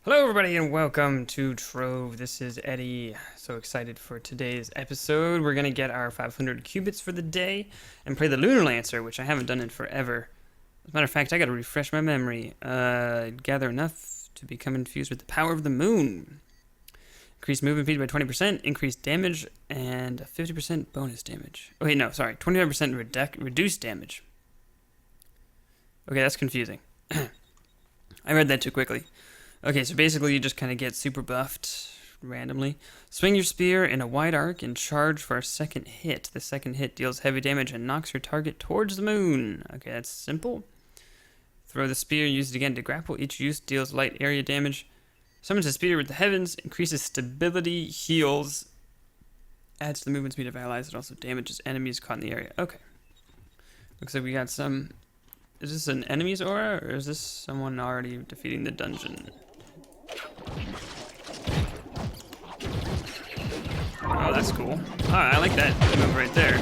Hello everybody and welcome to Trove. This is Eddie. So excited for today's episode. We're going to get our 500 qubits for the day and play the Lunar Lancer, which I haven't done in forever. As a matter of fact, I got to refresh my memory. Gather enough to become infused with the power of the moon. Increase movement speed by 20%, increase damage, and 50% bonus damage. Oh wait, no, sorry. 25% reduced damage. Okay, that's confusing. I read that too quickly. Okay, so basically you just kind of get super buffed randomly. Swing your spear in a wide arc and charge for a second hit. The second hit deals heavy damage and knocks your target towards the moon. Okay, that's simple. Throw the spear, use it again to grapple. Each use deals light area damage. Summons a spear with the heavens, increases stability, heals, adds to the movement speed of allies. It also damages enemies caught in the area. Okay. Looks like we got some... Is this an enemy's aura, or is this someone already defeating the dungeon? Oh, that's cool. Oh, I like that move right there.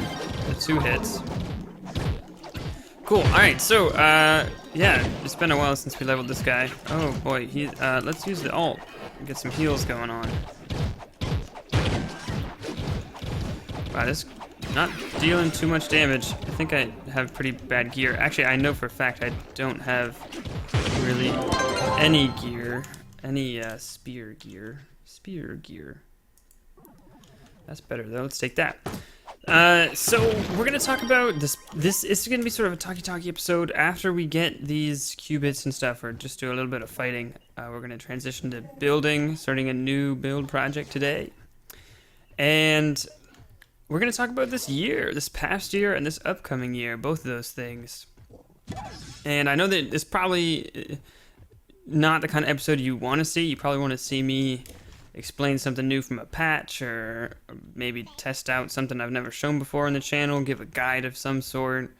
The 2 hits. Cool. Alright, so, yeah, it's been a while since we leveled this guy. Oh, boy. Let's use the ult. Get some heals going on. Wow, this not dealing too much damage. I think I have pretty bad gear. Actually, I know for a fact I don't have really any gear. Any spear gear. Spear gear. That's better though. Let's take that. So we're gonna talk about this. This is gonna be sort of a talkie-talkie episode. After we get these qubits and stuff, or just do a little bit of fighting, we're gonna transition to building, starting a new build project today, and we're gonna talk about this year, this past year, and this upcoming year. Both of those things. And I know that it's probably not the kind of episode you want to see. You probably want to see me explain something new from a patch, or maybe test out something I've never shown before on the channel, give a guide of some sort.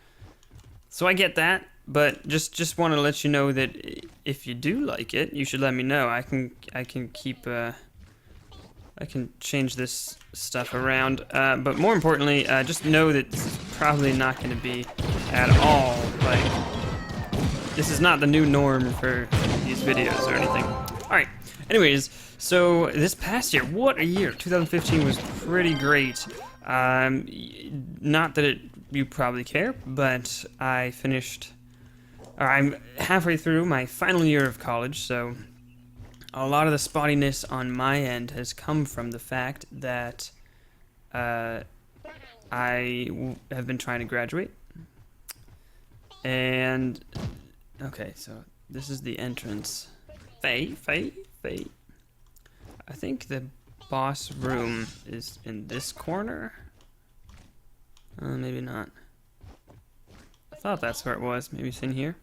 So I get that, but just want to let you know that if you do like it, you should let me know. I can keep I can change this stuff around, but more importantly, just know that this is probably not going to be at all like, this is not the new norm for these videos or anything. Alright, anyways, so this past year, what a year. 2015 was pretty great. Not that you probably care, but I'm halfway through my final year of college, so a lot of the spottiness on my end has come from the fact that I have been trying to graduate. And okay, so this is the entrance. Faye. I think the boss room is in this corner. Maybe not. I thought that's where it was. Maybe it's in here.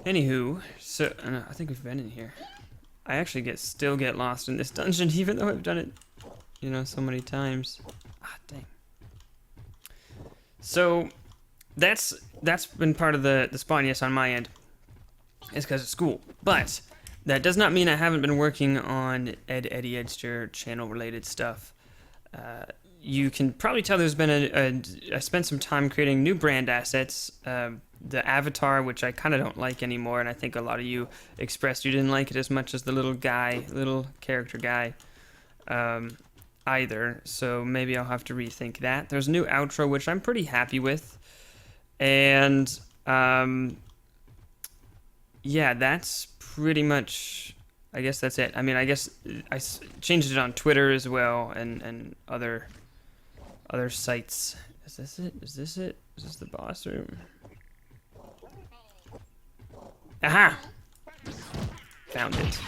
Anywho, so I think we've been in here. I actually still get lost in this dungeon, even though I've done it, so many times. Ah, dang. So that's been part of the spawniness on my end. It's because of school, but that does not mean I haven't been working on Eddie Edster channel related stuff. You can probably tell there's been I spent some time creating new brand assets. The avatar, which I kind of don't like anymore, and I think a lot of you expressed you didn't like it as much as the little character guy either, so maybe I'll have to rethink that. There's a new outro, which I'm pretty happy with, and yeah, that's pretty much, I guess that's it. I mean, I guess I changed it on Twitter as well, and other sites. Is this it? Is this the boss room? Aha! Found it.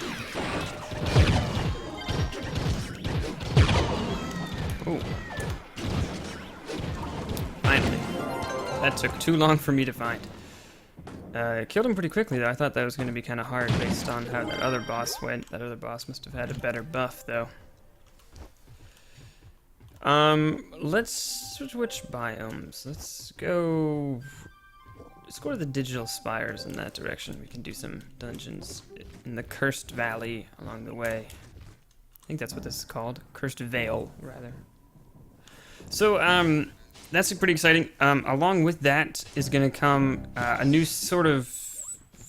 Oh. Finally. That took too long for me to find. Killed him pretty quickly, though. I thought that was going to be kind of hard based on how that other boss went. That other boss must have had a better buff, though. Let's switch biomes. Let's go to the digital spires in that direction. We can do some dungeons in the Cursed Valley along the way. I think that's what this is called. Cursed Vale, rather. So, that's pretty exciting. Along with that is going to come a new sort of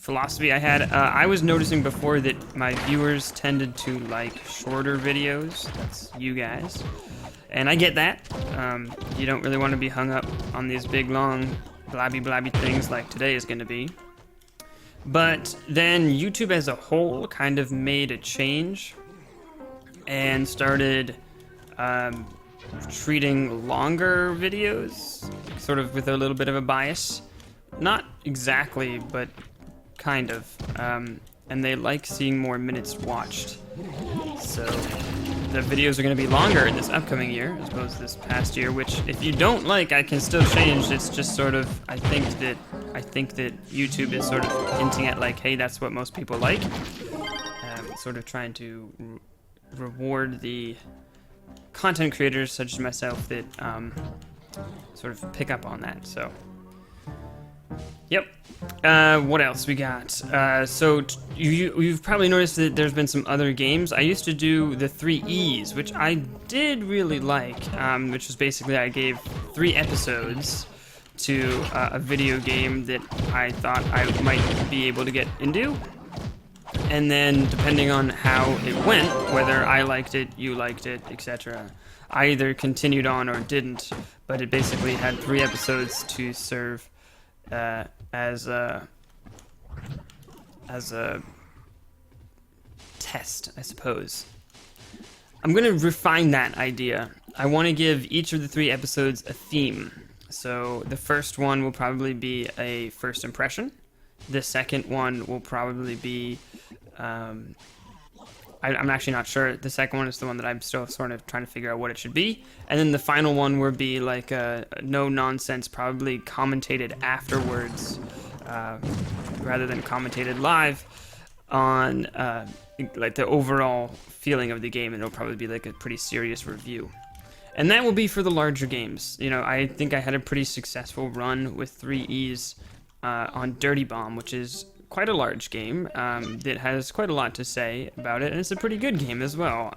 philosophy I had. I was noticing before that my viewers tended to like shorter videos. That's you guys. And I get that. You don't really want to be hung up on these big, long, blabby things like today is going to be. But then YouTube as a whole kind of made a change and started treating longer videos sort of with a little bit of a bias. Not exactly, but kind of. And they like seeing more minutes watched. So the videos are going to be longer in this upcoming year as opposed to this past year, which if you don't like, I can still change. It's just sort of, I think that YouTube is sort of hinting at like, hey, that's what most people like. Sort of trying to reward the content creators such as myself that sort of pick up on that. So, yep. What else we got? So you've probably noticed that there's been some other games. I used to do the 3 E's, which I did really like, which was basically I gave 3 episodes to a video game that I thought I might be able to get into. And then, depending on how it went, whether I liked it, you liked it, etc., I either continued on or didn't. But it basically had 3 episodes to serve as a test, I suppose. I'm going to refine that idea. I want to give each of the 3 episodes a theme. So the first one will probably be a first impression. The second one will probably be, I'm actually not sure. The second one is the one that I'm still sort of trying to figure out what it should be. And then the final one will be like a no-nonsense, probably commentated afterwards, rather than commentated live on like the overall feeling of the game. And it'll probably be like a pretty serious review. And that will be for the larger games. You know, I think I had a pretty successful run with 3 E's on Dirty Bomb, which is quite a large game that has quite a lot to say about it, and it's a pretty good game as well.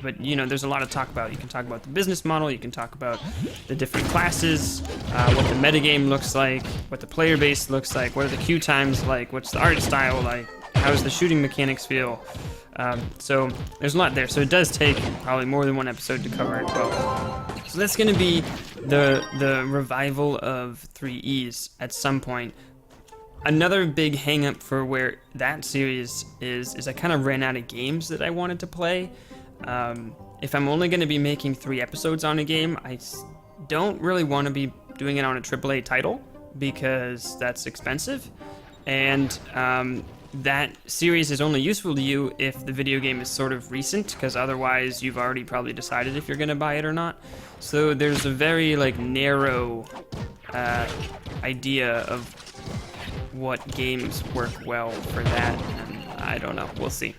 But, you know, there's a lot to talk about. You can talk about the business model, you can talk about the different classes, what the metagame looks like, what the player base looks like, what are the queue times like, what's the art style like, how does the shooting mechanics feel. So there's a lot there. So it does take probably more than 1 episode to cover it well. So that's going to be the revival of 3 E's at some point. Another big hang-up for where that series is I kind of ran out of games that I wanted to play. If I'm only going to be making 3 episodes on a game, I don't really want to be doing it on a AAA title because that's expensive. And that series is only useful to you if the video game is sort of recent, because otherwise you've already probably decided if you're going to buy it or not. So there's a very like narrow idea of what games work well for that, and I don't know, we'll see.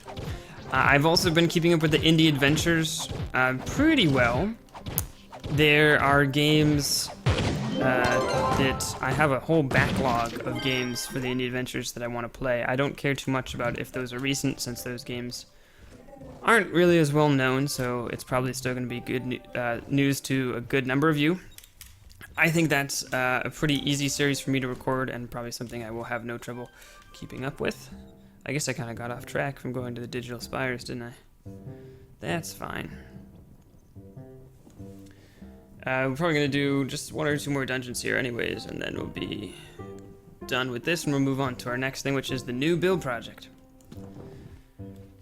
I've also been keeping up with the indie adventures pretty well. There are games that I have a whole backlog of games for the indie adventures that I want to play. I don't care too much about if those are recent, since those games aren't really as well known, so it's probably still going to be good news to a good number of you. I think that's a pretty easy series for me to record, and probably something I will have no trouble keeping up with. I guess I kind of got off track from going to the Digital Spires, didn't I? That's fine. We're probably going to do just 1 or 2 more dungeons here anyways, and then we'll be done with this, and we'll move on to our next thing, which is the new build project.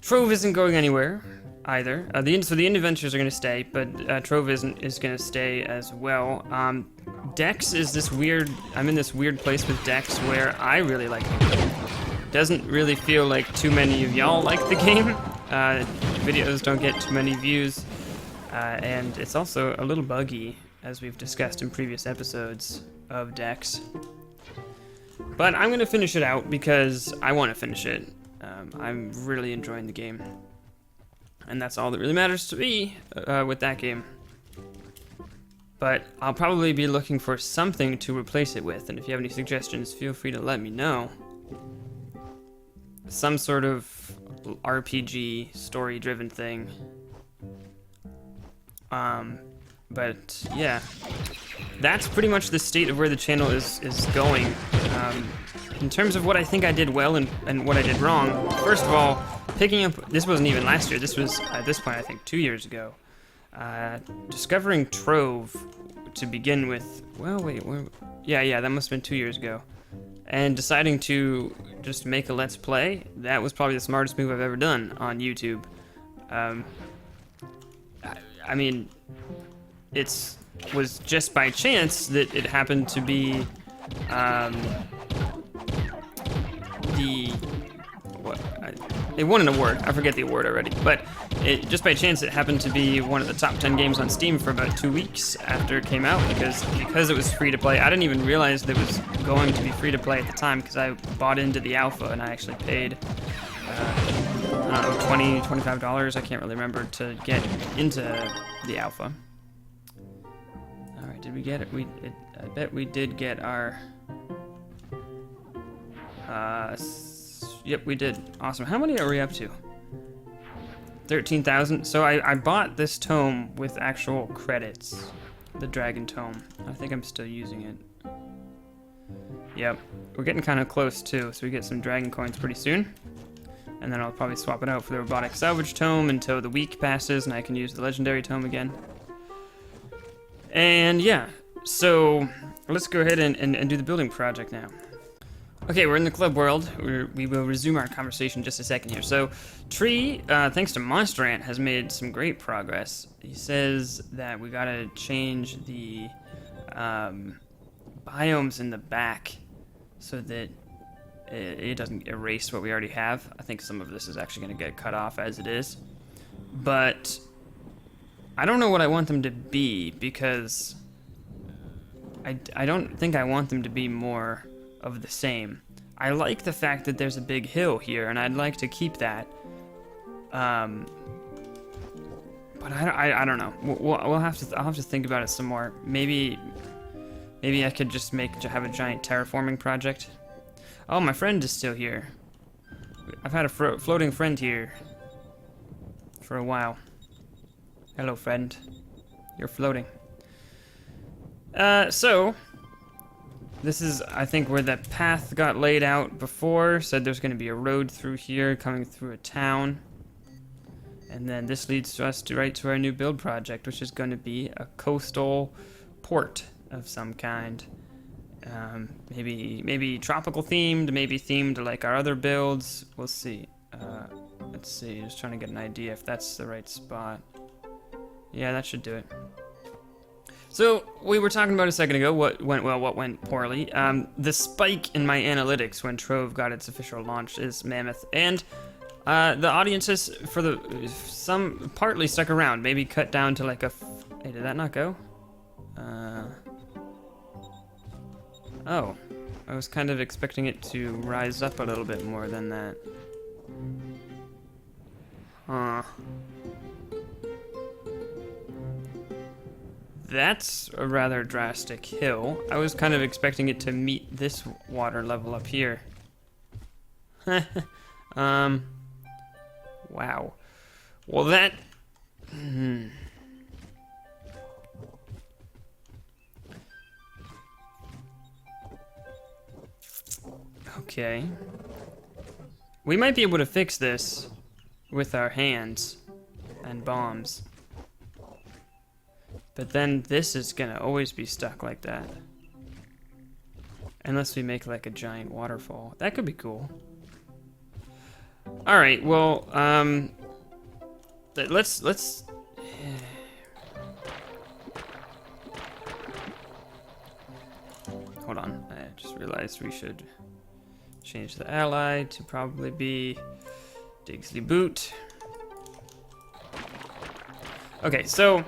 Trove isn't going anywhere either. So the indie adventures are going to stay, but Trove is going to stay as well. Dex is this weird, I'm in this weird place with Dex where I really like the game. Doesn't really feel like too many of y'all like the game. Videos don't get too many views. And it's also a little buggy, as we've discussed in previous episodes of Dex. But I'm going to finish it out because I want to finish it. I'm really enjoying the game. And that's all that really matters to me with that game. But I'll probably be looking for something to replace it with, and if you have any suggestions, feel free to let me know. Some sort of RPG, story-driven thing. But yeah, that's pretty much the state of where the channel is going. in terms of what I think I did well and what I did wrong, first of all, picking up, this wasn't even last year, this was, at this point, I think 2 years ago. Discovering Trove to begin with, well, wait, yeah, that must have been 2 years ago. And deciding to just make a Let's Play, that was probably the smartest move I've ever done on YouTube. I mean, was just by chance that it happened to be, they won an award. I forget the award already, but just by chance it happened to be one of the top 10 games on Steam for about 2 weeks after it came out because it was free to play. I didn't even realize that it was going to be free to play at the time because I bought into the alpha and I actually paid, I don't know, $20, $25. I can't really remember to get into the alpha. All right, did we get it? I bet we did get our. Yep, we did. Awesome. How many are we up to? 13,000. So I bought this tome with actual credits. The Dragon Tome. I think I'm still using it. Yep. We're getting kind of close too, so we get some Dragon Coins pretty soon. And then I'll probably swap it out for the Robotic Salvage Tome until the week passes and I can use the Legendary Tome again. And yeah, so let's go ahead and do the building project now. Okay, we're in the club world. We will resume our conversation in just a second here. So, Tree, thanks to Monster Ant, has made some great progress. He says that we gotta change the biomes in the back so that it doesn't erase what we already have. I think some of this is actually gonna get cut off as it is. But I don't know what I want them to be because I don't think I want them to be more of the same. I like the fact that there's a big hill here, and I'd like to keep that. But I don't know. I'll have to think about it some more. Maybe I could just have a giant terraforming project. Oh, my friend is still here. I've had a floating friend here for a while. Hello, friend. You're floating. So this is, I think, where the path got laid out before. Said there's going to be a road through here, coming through a town. And then this leads us right to our new build project, which is going to be a coastal port of some kind. Maybe tropical themed, maybe themed like our other builds. We'll see. Let's see, just trying to get an idea if that's the right spot. Yeah, that should do it. So, we were talking about a second ago what went well, what went poorly. The spike in my analytics when Trove got its official launch is mammoth, and the audiences some partly stuck around, maybe cut down to like hey, did that not go? Oh, I was kind of expecting it to rise up a little bit more than that. Huh. That's a rather drastic hill. I was kind of expecting it to meet this water level up here. Wow. Well, that... Okay. We might be able to fix this with our hands and bombs. But then this is gonna always be stuck like that. Unless we make like a giant waterfall. That could be cool. Alright, well, let's hold on, I just realized we should change the ally to probably be Digsley Boot. Okay, so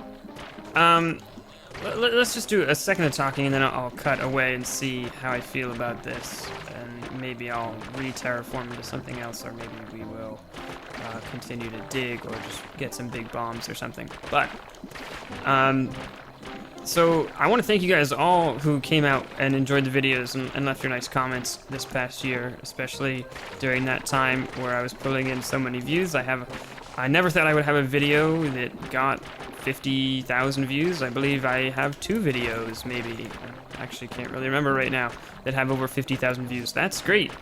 let's just do a second of talking and then I'll cut away and see how I feel about this, and maybe I'll re-terraform into something else, or maybe we will continue to dig or just get some big bombs or something. But so I want to thank you guys all who came out and enjoyed the videos and left your nice comments this past year, especially during that time where I was pulling in so many views. I never thought I would have a video that got 50,000 views. I believe I have 2 videos, maybe. I actually can't really remember right now, that have over 50,000 views. That's great.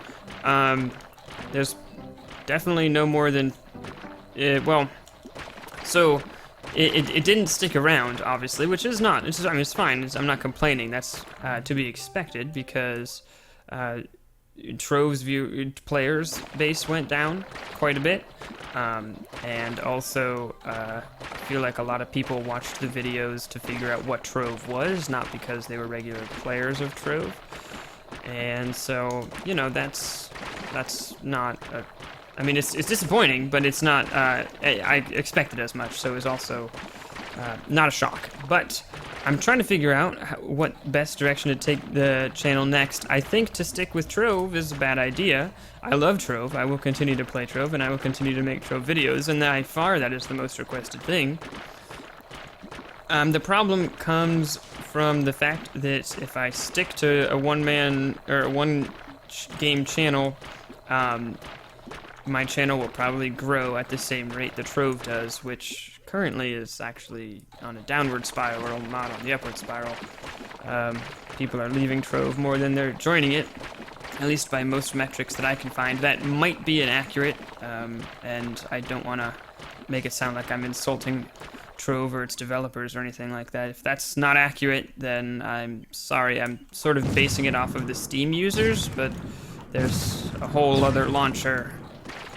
There's definitely no more than, well, so it didn't stick around, obviously, which is not, I mean, it's fine. I'm not complaining. That's to be expected because Trove's players base went down quite a bit. And also, I feel like a lot of people watched the videos to figure out what Trove was, not because they were regular players of Trove. And so, you know, that's not I mean, it's disappointing, but it's not, I expected as much, so it was also not a shock. But I'm trying to figure out what best direction to take the channel next. I think to stick with Trove is a bad idea. I love Trove. I will continue to play Trove, and I will continue to make Trove videos, and by far that is the most requested thing. The problem comes from the fact that if I stick to a one-man or a one-game channel, my channel will probably grow at the same rate that Trove does, which currently is actually on a downward spiral, not on the upward spiral. People are leaving Trove more than they're joining it, at least by most metrics that I can find. That might be inaccurate, and I don't want to make it sound like I'm insulting Trove or its developers or anything like that. If that's not accurate, then I'm sorry. I'm sort of basing it off of the Steam users, but there's a whole other launcher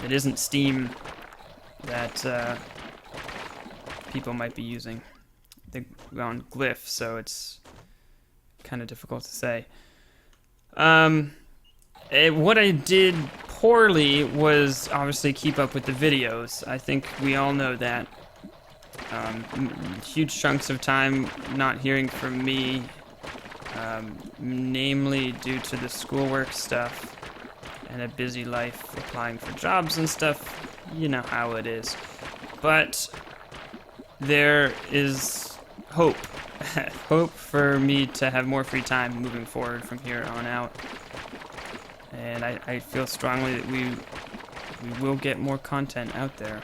that isn't Steam that people might be using. They're on Glyph, so it's kind of difficult to say. What I did poorly was obviously keep up with the videos. I think we all know that. Huge chunks of time not hearing from me, namely due to the schoolwork stuff and a busy life applying for jobs and stuff. You know how it is. But there is hope. Hope for me to have more free time moving forward from here on out. And I feel strongly that we will get more content out there.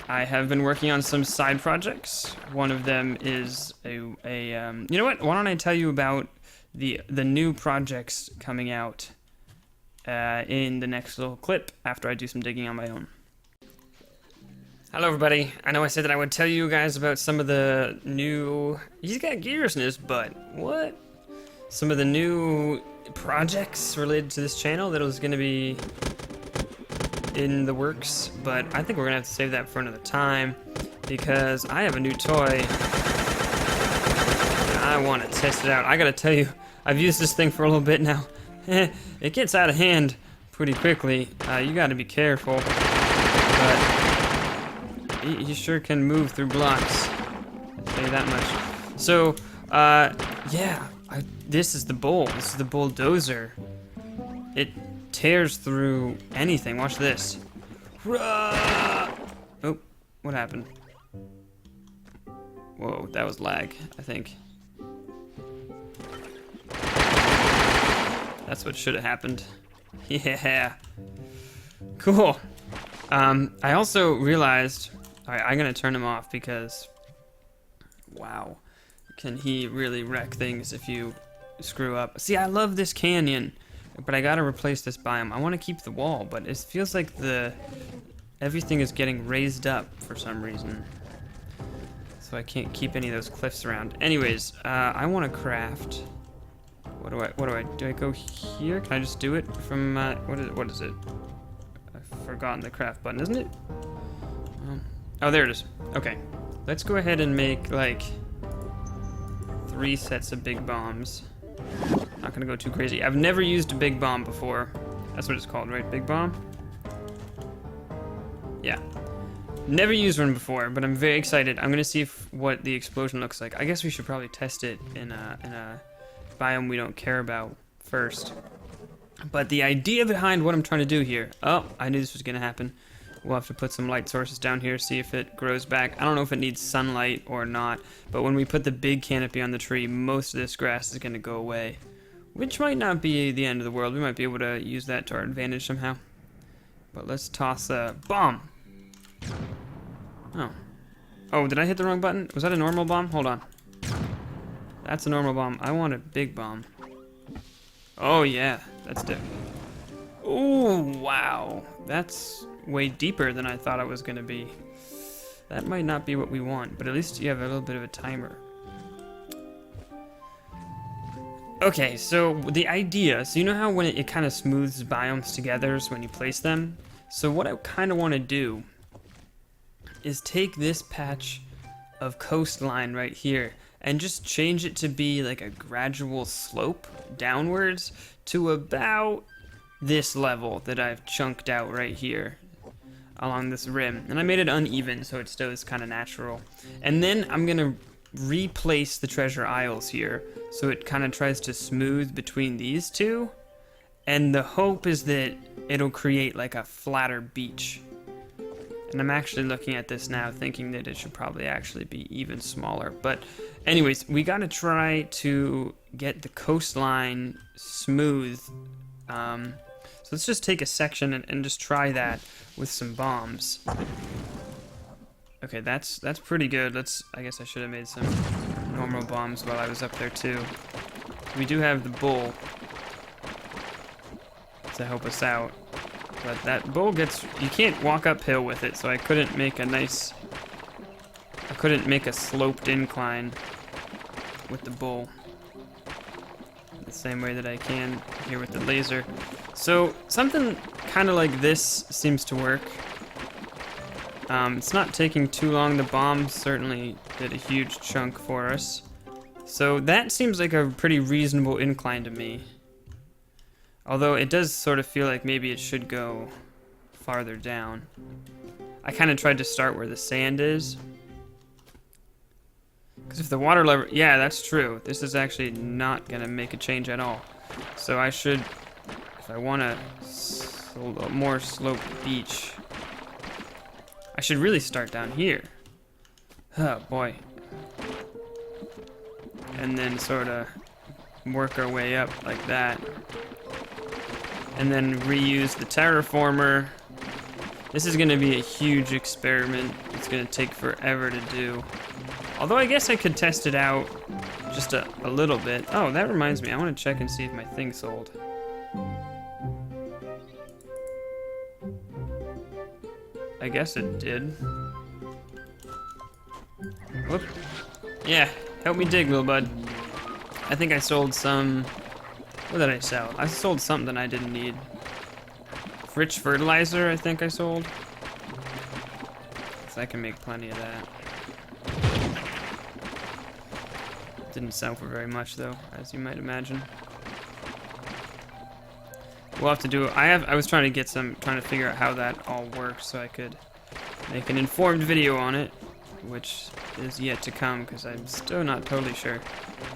I have been working on some side projects. One of them is you know what? Why don't I tell you about the new projects coming out in the next little clip after I do some digging on my own. Hello everybody. I know I said that I would tell you guys about some of the new... He's got gears in his butt. What? Some of the new projects related to this channel that was going to be in the works, but I think we're going to have to save that for another time because I have a new toy. I want to test it out. I got to tell you, I've used this thing for a little bit now. It gets out of hand pretty quickly. You got to be careful, but you sure can move through blocks. I'll tell you that much. So, yeah, this is the bowl. This is the bulldozer. It tears through anything. Watch this. Oh, what happened? Whoa, that was lag, I think. That's what should have happened. Yeah. Cool. I also realized... Alright, I'm gonna turn him off because... Wow. Can he really wreck things if you screw up? See, I love this canyon, but I gotta replace this biome. I want to keep the wall, but it feels like everything is getting raised up for some reason. So I can't keep any of those cliffs around. Anyways, I want to craft... What do I do? I go here? Can I just do it from, what is it? I've forgotten the craft button, isn't it? Oh, there it is. Okay. Let's go ahead and make, like, 3 sets of big bombs. Not gonna go too crazy. I've never used a big bomb before. That's what it's called, right? Big bomb? Yeah. Never used one before, but I'm very excited. I'm gonna see what the explosion looks like. I guess we should probably test it in a biome we don't care about first. But the idea behind what I'm trying to do here... Oh, I knew this was gonna happen. We'll have to put some light sources down here, see if it grows back. I don't know if it needs sunlight or not, but when we put the big canopy on the tree, most of this grass is gonna go away. Which might not be the end of the world. We might be able to use that to our advantage somehow. But let's toss a bomb. Oh. Oh, did I hit the wrong button? Was that a normal bomb? Hold on. That's a normal bomb. I want a big bomb. Oh, yeah. That's different. Oh, wow. That's way deeper than I thought it was going to be. That might not be what we want, but at least you have a little bit of a timer. Okay, so the idea, so you know how when it kind of smooths biomes together is when you place them? So what I kind of want to do is take this patch of coastline right here and just change it to be like a gradual slope downwards to about this level that I've chunked out right here along this rim. And I made it uneven so it still is kind of natural. And then I'm going to replace the treasure isles here so it kind of tries to smooth between these two, and the hope is that it'll create like a flatter beach. And I'm actually looking at this now thinking that it should probably actually be even smaller, but anyways, we gotta try to get the coastline smooth. So let's just take a section and just try that with some bombs. Okay, that's pretty good. I guess I should have made some normal bombs while I was up there too. We do have the bull to help us out, but that bull you can't walk uphill with it, so I couldn't make a sloped incline with the bull the same way that I can here with the laser. So something kind of like this seems to work. It's not taking too long. The bombs certainly did a huge chunk for us. So that seems like a pretty reasonable incline to me. Although it does sort of feel like maybe it should go farther down. I kind of tried to start where the sand is. Because if the water level... Yeah, that's true. This is actually not going to make a change at all. So I should... If I want a more sloped beach... I should really start down here. Oh boy. And then sort of work our way up like that. And then reuse the terraformer. This is going to be a huge experiment. It's going to take forever to do. Although I guess I could test it out just a little bit. Oh, that reminds me. I want to check and see if my thing sold. I guess it did. Whoop. Yeah, help me dig, little bud. I think I sold some... What did I sell? I sold something I didn't need. Rich fertilizer, I think I sold. So I can make plenty of that. Didn't sell for very much, though, as you might imagine. We'll have to do... I was trying to figure out how that all works so I could make an informed video on it, which is yet to come because I'm still not totally sure.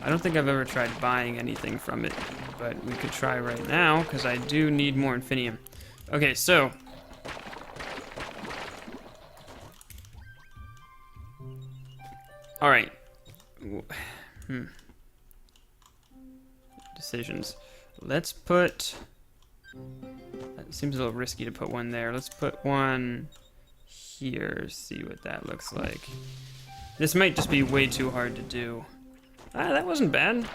I don't think I've ever tried buying anything from it, but we could try right now because I do need more infinium. Okay, so... Alright. Decisions. Let's put... It seems a little risky to put one there. Let's put one here, see what that looks like. This might just be way too hard to do. Ah, that wasn't bad.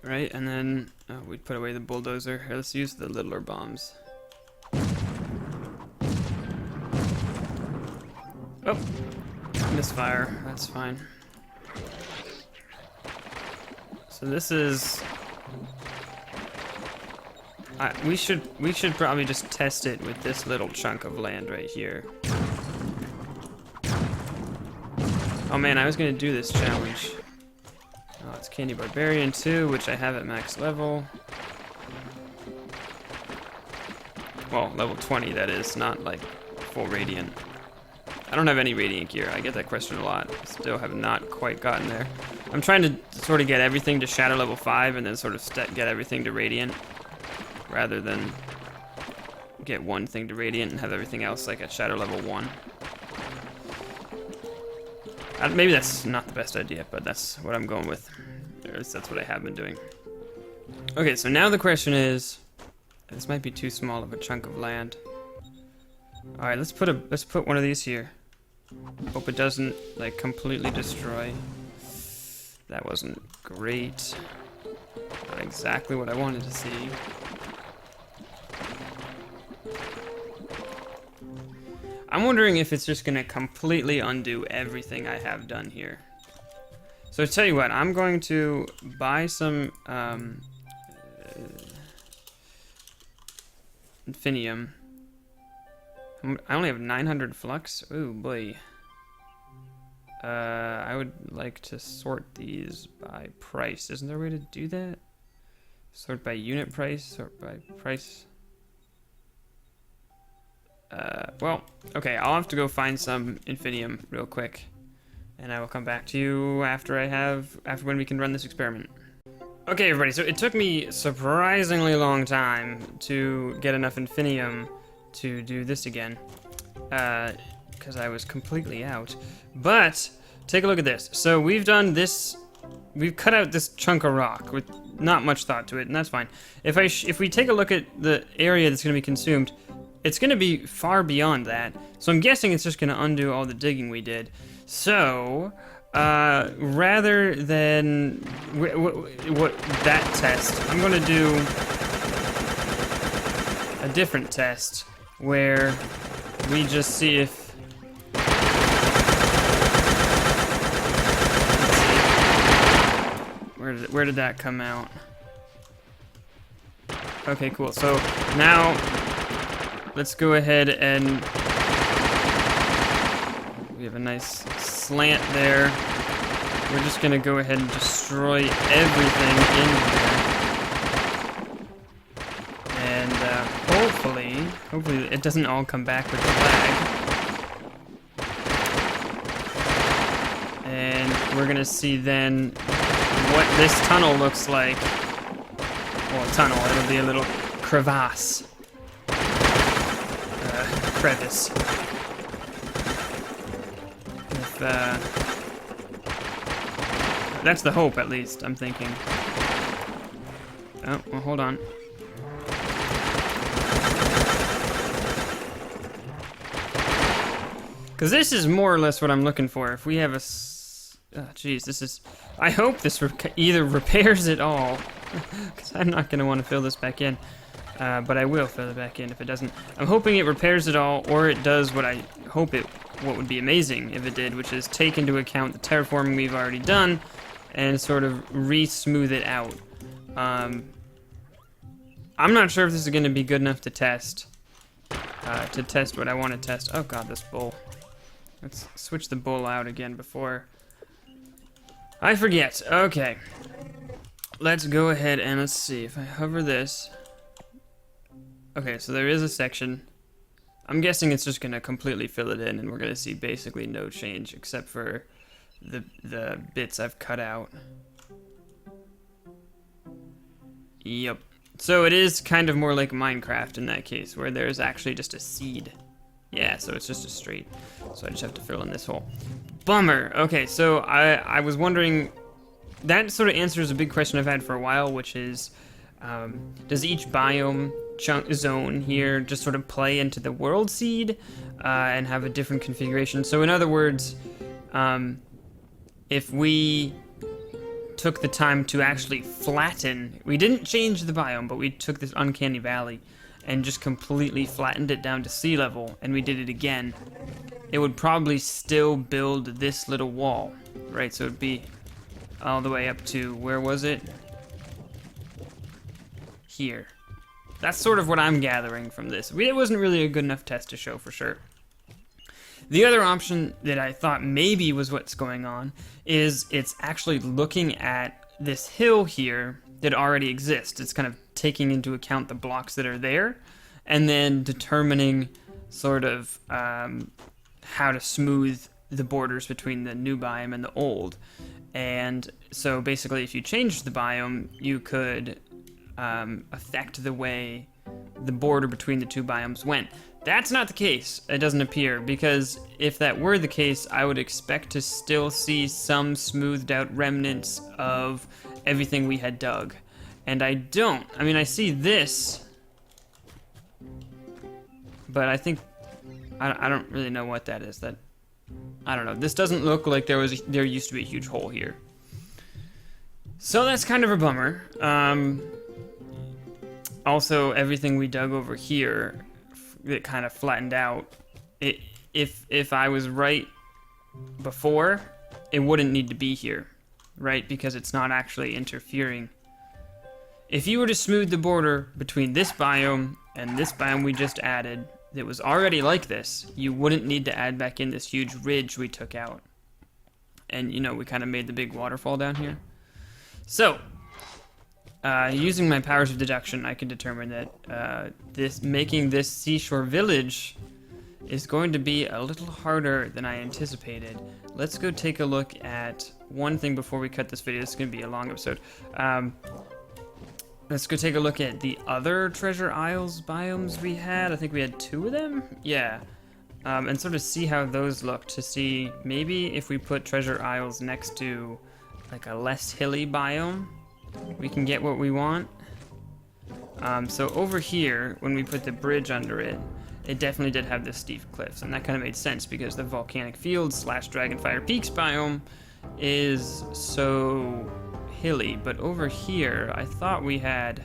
Right, and then we'd put away the bulldozer. Here, let's use the littler bombs. Oh, misfire. That's fine. So this is... we should probably just test it with this little chunk of land right here. Oh man, I was gonna do this challenge. Oh, it's Candy Barbarian 2, which I have at max level. Well, level 20 that is, not like full Radiant. I don't have any Radiant gear. I get that question a lot. Still have not quite gotten there. I'm trying to sort of get everything to Shadow level 5 and then sort of get everything to Radiant, rather than get one thing to Radiant and have everything else like at Shadow level 1. Maybe that's not the best idea, but that's what I'm going with. Or that's what I have been doing. Okay, so now the question is... This might be too small of a chunk of land. All right, let's put one of these here. Hope it doesn't like completely destroy. That wasn't great. Not exactly what I wanted to see. I'm wondering if it's just gonna completely undo everything I have done here. So tell you what, I'm going to buy some Infinium. I only have 900 flux. Ooh boy. I would like to sort these by price. Isn't there a way to do that? Sort by unit price, sort by price. Well, okay, I'll have to go find some Infinium real quick. And I will come back to you after when we can run this experiment. Okay, everybody, so it took me surprisingly long time to get enough Infinium to do this again. Because I was completely out. But, take a look at this. So we've done this, we've cut out this chunk of rock with not much thought to it, and that's fine. If we take a look at the area that's going to be consumed, it's going to be far beyond that. So I'm guessing it's just going to undo all the digging we did. So, rather than what that test, I'm going to do a different test where we just see if where did that come out? Okay, cool. So now let's go ahead and we have a nice slant there. We're just gonna go ahead and destroy everything in here. And hopefully it doesn't all come back with the lag. And we're gonna see then what this tunnel looks like. Well, tunnel, it'll be a little crevasse. Crevice. If, that's the hope, at least, I'm thinking. Oh, well, hold on. Because this is more or less what I'm looking for. If we have a... Oh, jeez, this is... I hope this either repairs it all, because I'm not going to want to fill this back in. But I will fill it back in if it doesn't. I'm hoping it repairs it all, or it does what I hope what would be amazing if it did, which is take into account the terraforming we've already done, and sort of re-smooth it out. I'm not sure if this is going to be good enough to test what I want to test. Oh god, this bull. Let's switch the bull out again before I forget. Okay. Let's go ahead and let's see if I hover this. Okay, so there is a section. I'm guessing it's just gonna completely fill it in, and we're gonna see basically no change except for the bits I've cut out. Yep. So it is kind of more like Minecraft in that case, where there's actually just a seed. Yeah, so it's just a straight. So I just have to fill in this hole. Bummer. Okay, so I was wondering, that sort of answers a big question I've had for a while, which is, does each biome zone here just sort of play into the world seed and have a different configuration? So in other words, if we took the time to actually flatten, we didn't change the biome, but we took this uncanny valley and just completely flattened it down to sea level, and we did it again, it would probably still build this little wall, right? So it'd be all the way up to, where was it? Here. That's sort of what I'm gathering from this. It wasn't really a good enough test to show for sure. The other option that I thought maybe was what's going on is it's actually looking at this hill here that already exists. It's kind of taking into account the blocks that are there and then determining sort of how to smooth the borders between the new biome and the old. And so basically if you changed the biome, you could affect the way the border between the two biomes went. That's not the case, it doesn't appear, because if that were the case, I would expect to still see some smoothed out remnants of everything we had dug. And I don't. I mean, I see this, but I think I don't really know what that is. I don't know. This doesn't look like there used to be a huge hole here. So that's kind of a bummer. Also, everything we dug over here, it kind of flattened out. If I was right before, it wouldn't need to be here, right? Because it's not actually interfering. If you were to smooth the border between this biome and this biome we just added, that was already like this, you wouldn't need to add back in this huge ridge we took out. And, you know, we kind of made the big waterfall down here. So, using my powers of deduction, I can determine that making this seashore village is going to be a little harder than I anticipated. Let's go take a look at one thing before we cut this video. This is going to be a long episode. Let's go take a look at the other treasure isles biomes we had. I think we had 2 of them? Yeah. And sort of see how those look, to see maybe if we put treasure isles next to like a less hilly biome, we can get what we want. So over here, when we put the bridge under it, it definitely did have the steep cliffs, and that kind of made sense because the volcanic fields / Dragonfire Peaks biome is so hilly. But over here, I thought we had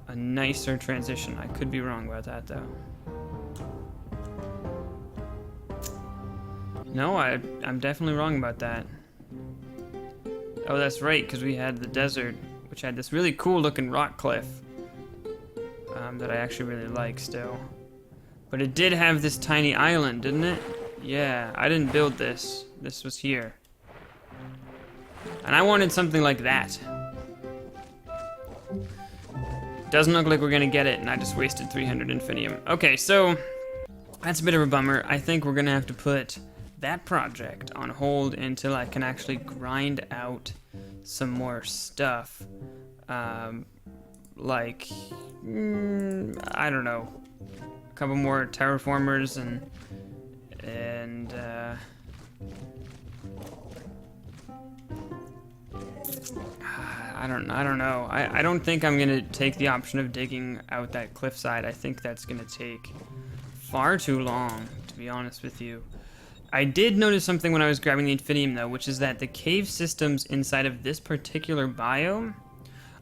a nicer transition. I could be wrong about that though. No, I'm definitely wrong about that. Oh, that's right, because we had the desert, which had this really cool looking rock cliff that I actually really like still. But it did have this tiny island, didn't it? Yeah, I didn't build this. This was here. And I wanted something like that. Doesn't look like we're gonna get it, and I just wasted 300 infinium. Okay, so that's a bit of a bummer. I think we're gonna have to put that project on hold until I can actually grind out some more stuff. Like, I don't know, a couple more terraformers and I don't know. I don't think I'm gonna take the option of digging out that cliffside. I think that's gonna take far too long, to be honest with you. I did notice something when I was grabbing the infinium though, which is that the cave systems inside of this particular biome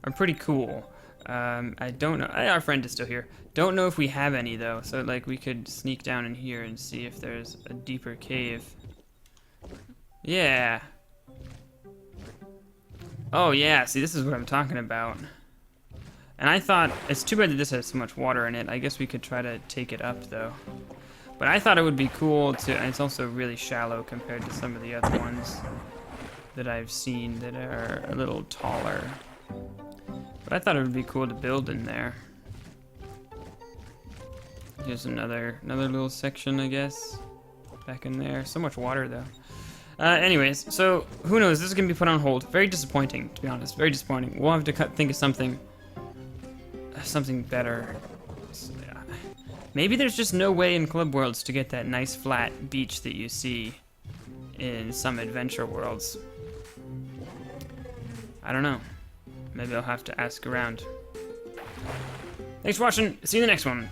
are pretty cool. I don't know. Our friend is still here. Don't know if we have any though, so like we could sneak down in here and see if there's a deeper cave. Yeah. Oh yeah, see, this is what I'm talking about. And I thought, it's too bad that this has so much water in it. I guess we could try to take it up though. But I thought it would be cool to, and it's also really shallow compared to some of the other ones that I've seen that are a little taller. But I thought it would be cool to build in there. Here's another little section, I guess, back in there. So much water though. Anyways, so who knows? This is gonna be put on hold. Very disappointing, to be honest. Very disappointing. We'll have to think of something better. So, yeah. Maybe there's just no way in Club Worlds to get that nice flat beach that you see in some adventure worlds. I don't know. Maybe I'll have to ask around. Thanks for watching. See you in the next one.